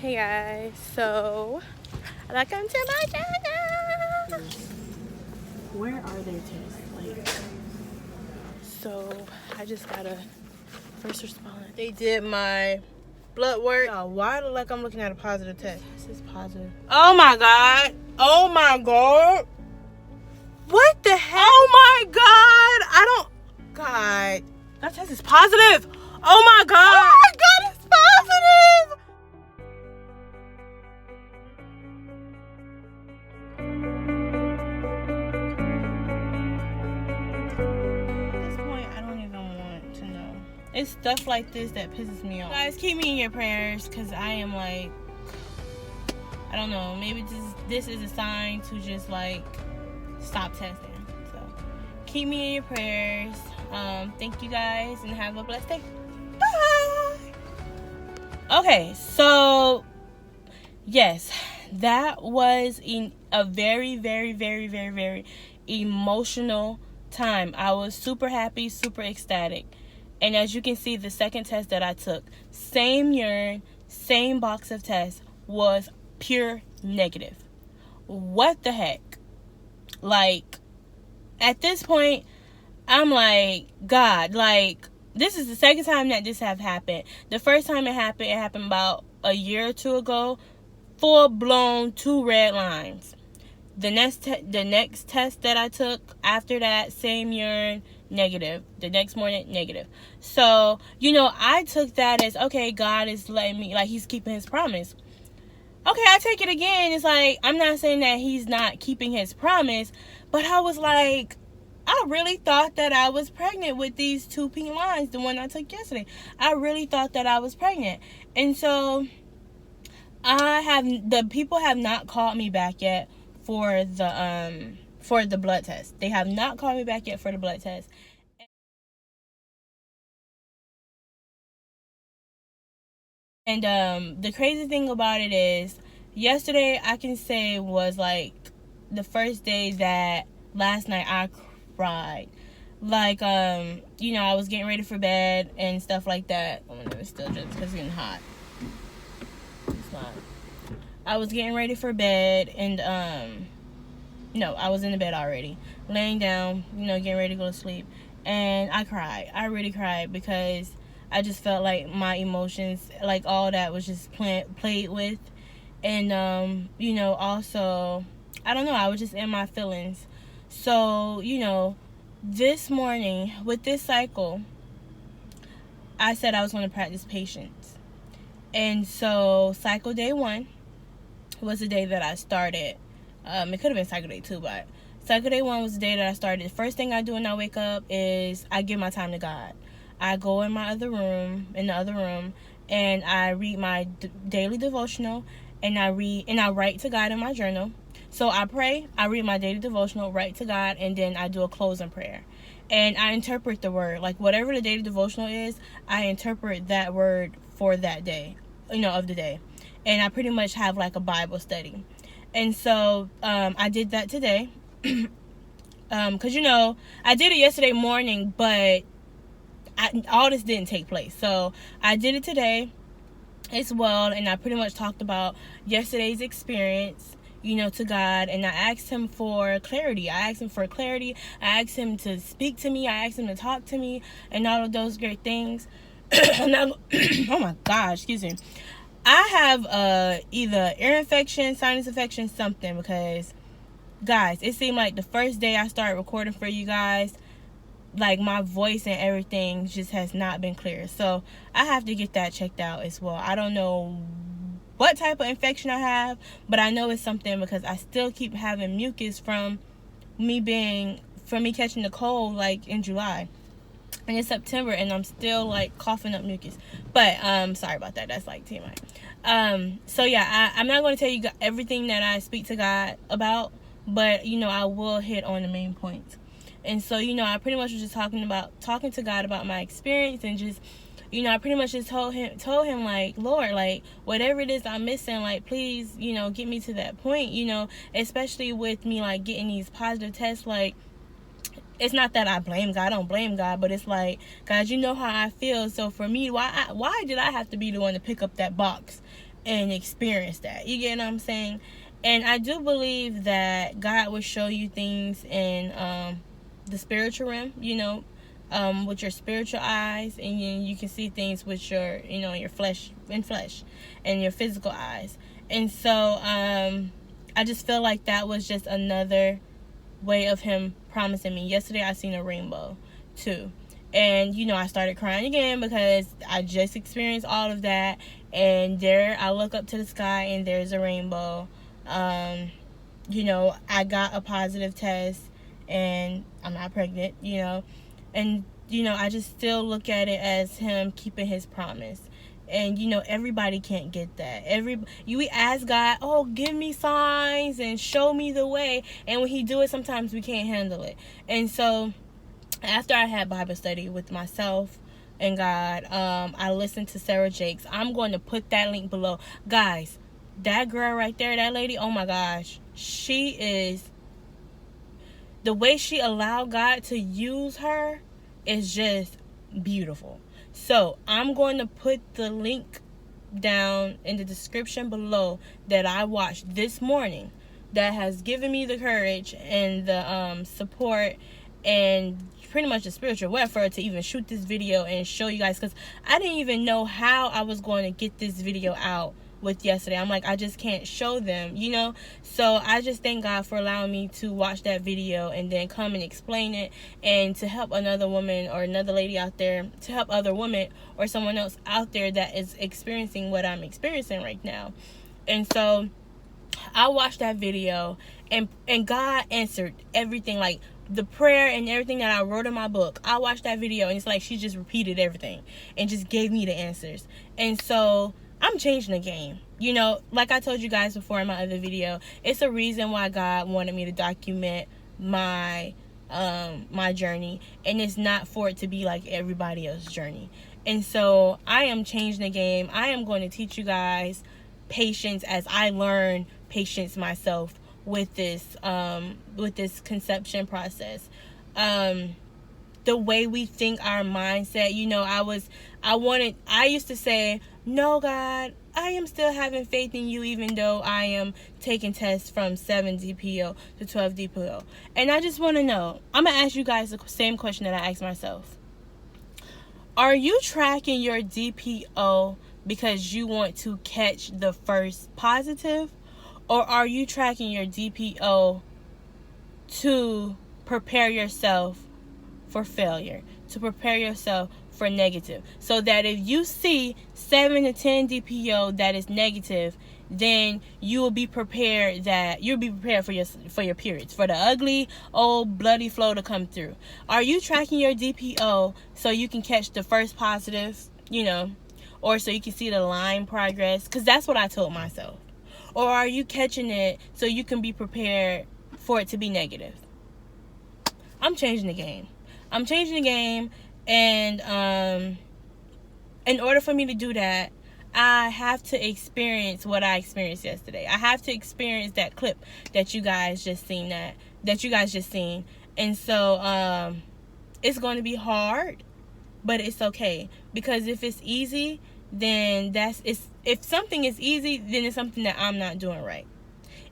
Hey guys, so welcome to my channel. Where are their tests? Like, So I just got a first responder. they did my blood work. Oh, why do like I'm looking at a positive test? This is positive. Oh my god! Oh my god! What the heck? Oh my god! I don't. God, that test is positive. Oh my god! Oh my god, it's positive! At this point, I don't even want to know. It's stuff like this that pisses me off. Guys, keep me in your prayers, because I am like, I don't know, maybe this is a sign to just like stop testing. So keep me in your prayers. Thank you guys and have a blessed day. Bye. Okay, so yes, that was a very, very, very, very, very emotional time. I was super happy, super ecstatic. And as you can see, the second test that I took, same urine, same box of tests, was pure negative. What the heck? Like, at this point, I'm like, God, like, this is the second time that this have happened. The first time it happened about a year or two ago. Full blown 2 red lines. The next test that I took after that, same urine, negative. The next morning, negative. So, I took that as, okay, God is letting me, like, he's keeping his promise. Okay, I take it again. It's like, I'm not saying that he's not keeping his promise, but I was like, I really thought that I was pregnant with these 2 pink lines, the one I took yesterday. I really thought that I was pregnant. And so the people have not called me back yet for the blood test. They have not called me back yet for the blood test. And the crazy thing about it is, yesterday I can say was like the first day that last night I cried. Like, I was getting ready for bed and stuff like that. Oh, it was still just because it's getting hot. It's not. I was getting ready for bed and, no, I was in the bed already. Laying down, getting ready to go to sleep. And I cried. I really cried because I just felt like my emotions, like all that was just played with. And, also, I don't know, I was just in my feelings. So, this morning with this cycle, I said I was going to practice patience. And so cycle day 1 was the day that I started. It could have been cycle day 2, but cycle day 1 was the day that I started. The first thing I do when I wake up is I give my time to God. I go in the other room, and I read my daily devotional, and I write to God in my journal. So I pray, I read my daily devotional, write to God, and then I do a closing prayer. And I interpret the word. Like, whatever the daily devotional is, I interpret that word for that day, of the day. And I pretty much have like a Bible study. And so I did that today. Because, I did it yesterday morning, but all this didn't take place. So I did it today as well. And I pretty much talked about yesterday's experience, to God. And I asked him for clarity. I asked him to speak to me. I asked him to talk to me and all of those great things. Oh my gosh, excuse me. I have either ear infection, sinus infection, something, because, guys, it seemed like the first day I started recording for you guys, like, my voice and everything just has not been clear. So I have to get that checked out as well. I don't know what type of infection I have, but I know it's something because I still keep having mucus from me catching the cold, like, in July. And it's September, and I'm still, like, coughing up mucus. But, sorry about that. That's, like, TMI. So, yeah, I'm not going to tell you everything that I speak to God about. But, I will hit on the main points. And so, I pretty much was just talking to God about my experience. And just, I pretty much just told him, like, Lord, like, whatever it is I'm missing, like, please, get me to that point, especially with me, like, getting these positive tests, like, it's not that I blame God. I don't blame God, but it's like, God, you know how I feel. So for me, why did I have to be the one to pick up that box and experience that. You get what I'm saying? And I do believe that God will show you things in the spiritual realm, with your spiritual eyes, and you can see things with your, your flesh, and your physical eyes. And so I just feel like that was just another way of him promising me. Yesterday I seen a rainbow too. And, I started crying again because I just experienced all of that. And there I look up to the sky and there's a rainbow. I got a positive test and I'm not pregnant, And, I just still look at it as him keeping his promise. And, everybody can't get that. We ask God, oh, give me signs and show me the way. And when he do it, sometimes we can't handle it. And so after I had Bible study with myself and God, I listened to Sarah Jakes. I'm going to put that link below. Guys, that girl right there, that lady, oh my gosh. She is, the way she allowed God to use her is just beautiful. So I'm going to put the link down in the description below that I watched this morning that has given me the courage and the support and pretty much the spiritual welfare to even shoot this video and show you guys, because I didn't even know how I was going to get this video out with yesterday. I'm like, I just can't show them, so I just thank God for allowing me to watch that video and then come and explain it, and to help another woman or another lady out there, to help other women or someone else out there that is experiencing what I'm experiencing right now. And so I watched that video, and God answered everything, like the prayer and everything that I wrote in my book. I watched that video and it's like she just repeated everything and just gave me the answers. And so I'm changing the game. Like I told you guys before in my other video, it's a reason why God wanted me to document my my journey, and it's not for it to be like everybody else's journey. And so I am changing the game. I am going to teach you guys patience as I learn patience myself with this conception process. The way we think, our mindset, I used to say, no, God, I am still having faith in you, even though I am taking tests from 7 DPO to 12 DPO. And I just want to know, I'm going to ask you guys the same question that I asked myself. Are you tracking your DPO because you want to catch the first positive? Or are you tracking your DPO to prepare yourself for failure, to prepare yourself for negative, so that if you see 7 to 10 DPO that is negative, then you will be prepared, for your periods, for the ugly old bloody flow to come through. Are you tracking your DPO so you can catch the first positive, or so you can see the line progress? Because that's what I told myself. Or are you catching it so you can be prepared for it to be negative? I'm changing the game. And in order for me to do that, I have to experience what I experienced yesterday. I have to experience that clip that you guys just seen, And so it's going to be hard, but it's okay. Because if it's easy, then if something is easy, then it's something that I'm not doing right.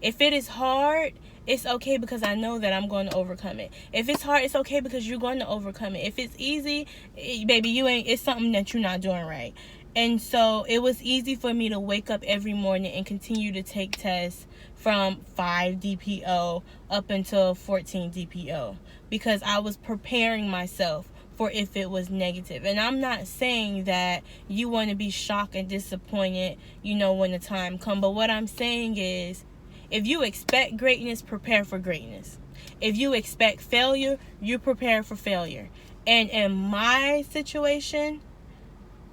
If it is hard, it's okay because I know that I'm going to overcome it. If it's hard, it's okay because you're going to overcome it. If it's easy, baby, it's something that you're not doing right. And so it was easy for me to wake up every morning and continue to take tests from 5 DPO up until 14 DPO, because I was preparing myself for if it was negative. And I'm not saying that you want to be shocked and disappointed, when the time comes. But what I'm saying is, if you expect greatness, prepare for greatness. If you expect failure, you prepare for failure. And in my situation,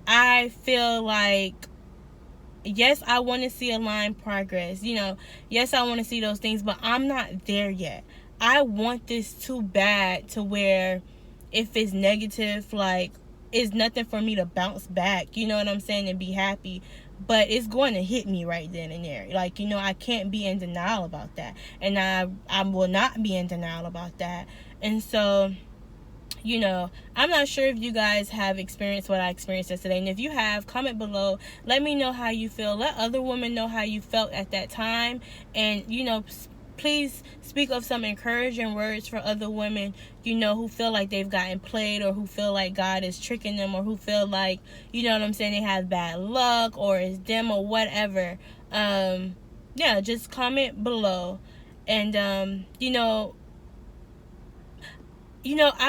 I feel like, yes, I want to see a line progress. Yes, I want to see those things, but I'm not there yet. I want this too bad to where if it's negative, like, it's nothing for me to bounce back, you know what I'm saying, and be happy. But it's going to hit me right then and there. Like, I can't be in denial about that. And I will not be in denial about that. And so, I'm not sure if you guys have experienced what I experienced yesterday. And if you have, comment below. Let me know how you feel. Let other women know how you felt at that time. And, please speak of some encouraging words for other women, who feel like they've gotten played, or who feel like God is tricking them, or who feel like, they have bad luck, or it's them, or whatever. Yeah, just comment below. And, I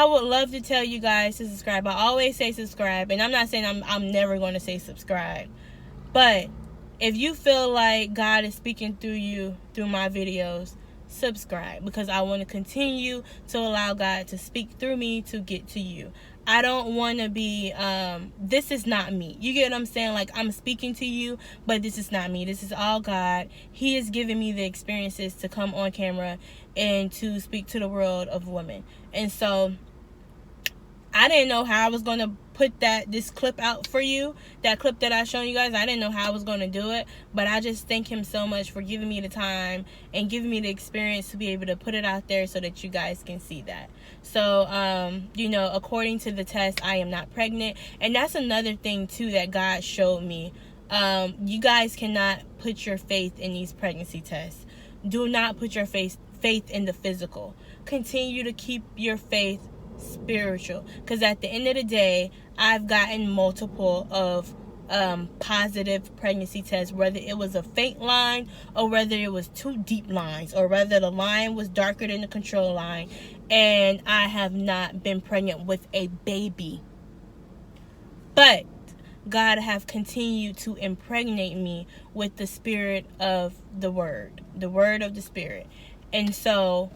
would love to tell you guys to subscribe. I always say subscribe, and I'm not saying I'm never going to say subscribe. But if you feel like God is speaking through you through my videos, subscribe, because I want to continue to allow God to speak through me to get to you. I don't want to be, this is not me. You get what I'm saying? Like, I'm speaking to you, but this is not me. This is all God. He is giving me the experiences to come on camera and to speak to the world of women. And so I didn't know how I was going to put this clip out for you. That clip that I shown you guys, I didn't know how I was going to do it. But I just thank him so much for giving me the time and giving me the experience to be able to put it out there so that you guys can see that. So, according to the test, I am not pregnant. And that's another thing, too, that God showed me. You guys cannot put your faith in these pregnancy tests. Do not put your faith in the physical. Continue to keep your faith spiritual, because at the end of the day, I've gotten multiple of positive pregnancy tests, whether it was a faint line, or whether it was 2 deep lines, or whether the line was darker than the control line, and I have not been pregnant with a baby. But God have continued to impregnate me with the spirit of the word of the spirit. And so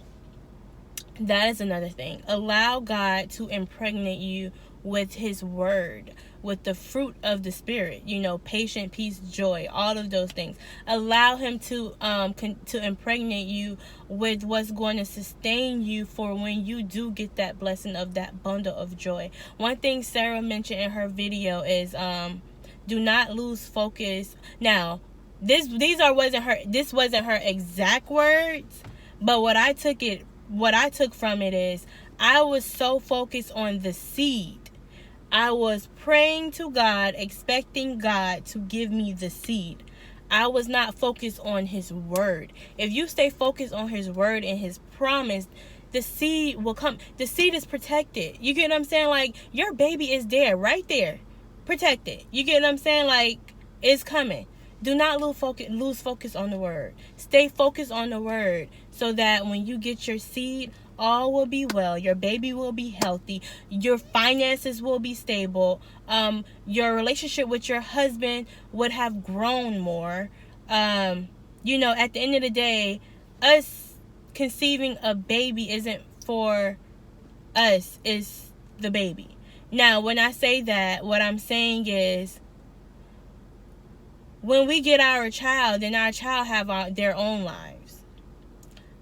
that is another thing. Allow God to impregnate you with his word, with the fruit of the spirit, patience, peace, joy, all of those things. Allow him to impregnate you with what's going to sustain you for when you do get that blessing of that bundle of joy. One thing Sara mentioned in her video is do not lose focus. Now, this wasn't her exact words, but what I took from it is, I was so focused on the seed. I was praying to God, expecting God to give me the seed. I was not focused on his word. If you stay focused on his word and his promise, the seed will come. The seed is protected. You get what I'm saying? Like, your baby is there, right there, protected. You get what I'm saying? Like, it's coming. Do not lose focus on the word. Stay focused on the word, so that when you get your seed, all will be well. Your baby will be healthy. Your finances will be stable. Your relationship with your husband would have grown more. At the end of the day, us conceiving a baby isn't for us, it's the baby. Now, when I say that, what I'm saying is, when we get our child, then our child have their own lives.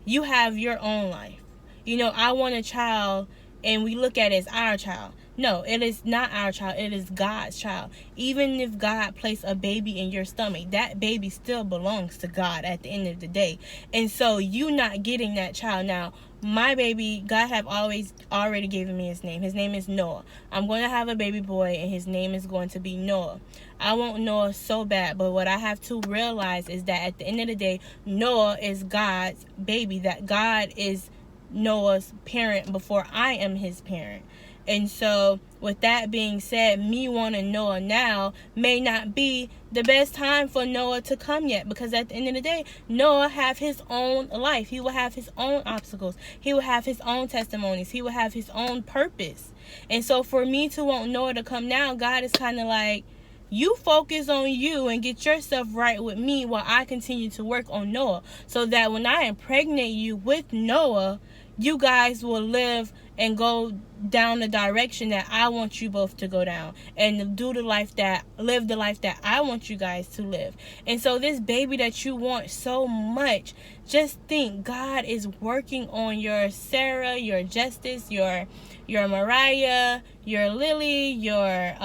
You have your own life. I want a child, and we look at it as our child. No, it is not our child. It is God's child. Even if God placed a baby in your stomach, that baby still belongs to God at the end of the day. And so you not getting that child. Now, my baby, God have already given me his name. His name is Noah. I'm going to have a baby boy, and his name is going to be Noah. I want Noah so bad, but what I have to realize is that at the end of the day, Noah is God's baby. That God is Noah's parent before I am his parent. And so, with that being said, me wanting Noah now may not be the best time for Noah to come yet, because at the end of the day, Noah have his own life. He will have his own obstacles. He will have his own testimonies. He will have his own purpose. And so, for me to want Noah to come now, God is kind of like, you focus on you and get yourself right with me while I continue to work on Noah, so that when I impregnate you with Noah, you guys will live and go down the direction that I want you both to go down, and live the life that I want you guys to live. And so this baby that you want so much, just think God is working on your Sara, your Justice, your Mariah, your Lily, your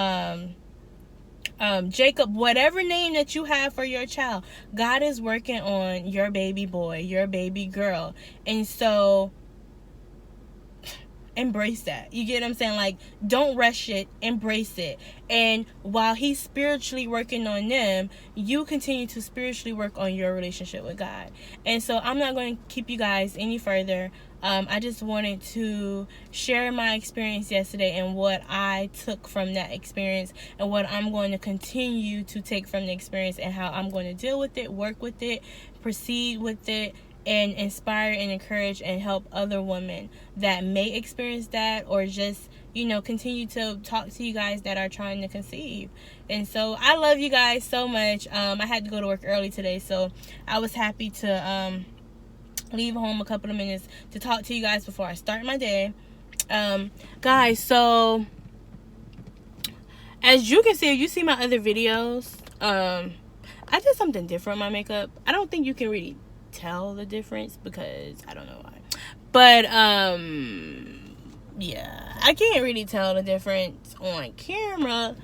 Jacob, whatever name that you have for your child. God is working on your baby boy, your baby girl. And so embrace that. You get what I'm saying? Like, don't rush it, embrace it. And while he's spiritually working on them, you continue to spiritually work on your relationship with God. And so I'm not going to keep you guys any further. I just wanted to share my experience yesterday and what I took from that experience and what I'm going to continue to take from the experience and how I'm going to deal with it, work with it, proceed with it, and inspire and encourage and help other women that may experience that, or just, continue to talk to you guys that are trying to conceive. And so I love you guys so much. I had to go to work early today, so I was happy to leave home a couple of minutes to talk to you guys before I start my day. Guys, so as you can see, if you see my other videos, I did something different with my makeup. I don't think you can really tell the difference because I don't know why, but yeah, I can't really tell the difference on camera,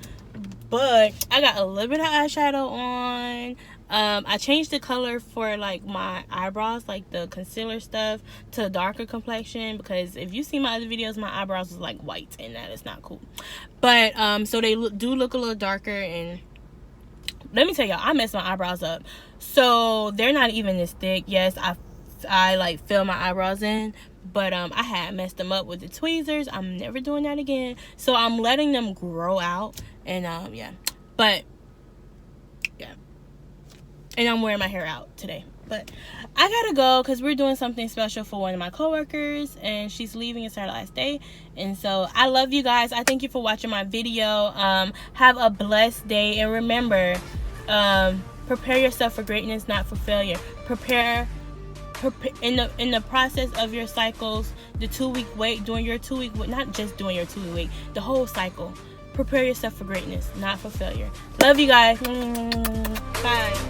but I got a little bit of eyeshadow on. I changed the color for like my eyebrows, like the concealer stuff, to a darker complexion, because if you see my other videos, my eyebrows is like white and that is not cool. But so they do look a little darker. And let me tell y'all, I messed my eyebrows up, so they're not even this thick. Yes, I like fill my eyebrows in, but I had messed them up with the tweezers. I'm never doing that again, so I'm letting them grow out. And yeah, but yeah, and I'm wearing my hair out today. But I gotta go because we're doing something special for one of my coworkers, and she's leaving. It's her last day. And so I love you guys. I thank you for watching my video. Have a blessed day, and remember, prepare yourself for greatness, not for failure. Prepare in the process of your cycles, the 2-week wait, during your 2-week wait, not just during your 2-week wait, the whole cycle. Prepare yourself for greatness, not for failure. Love you guys. Bye.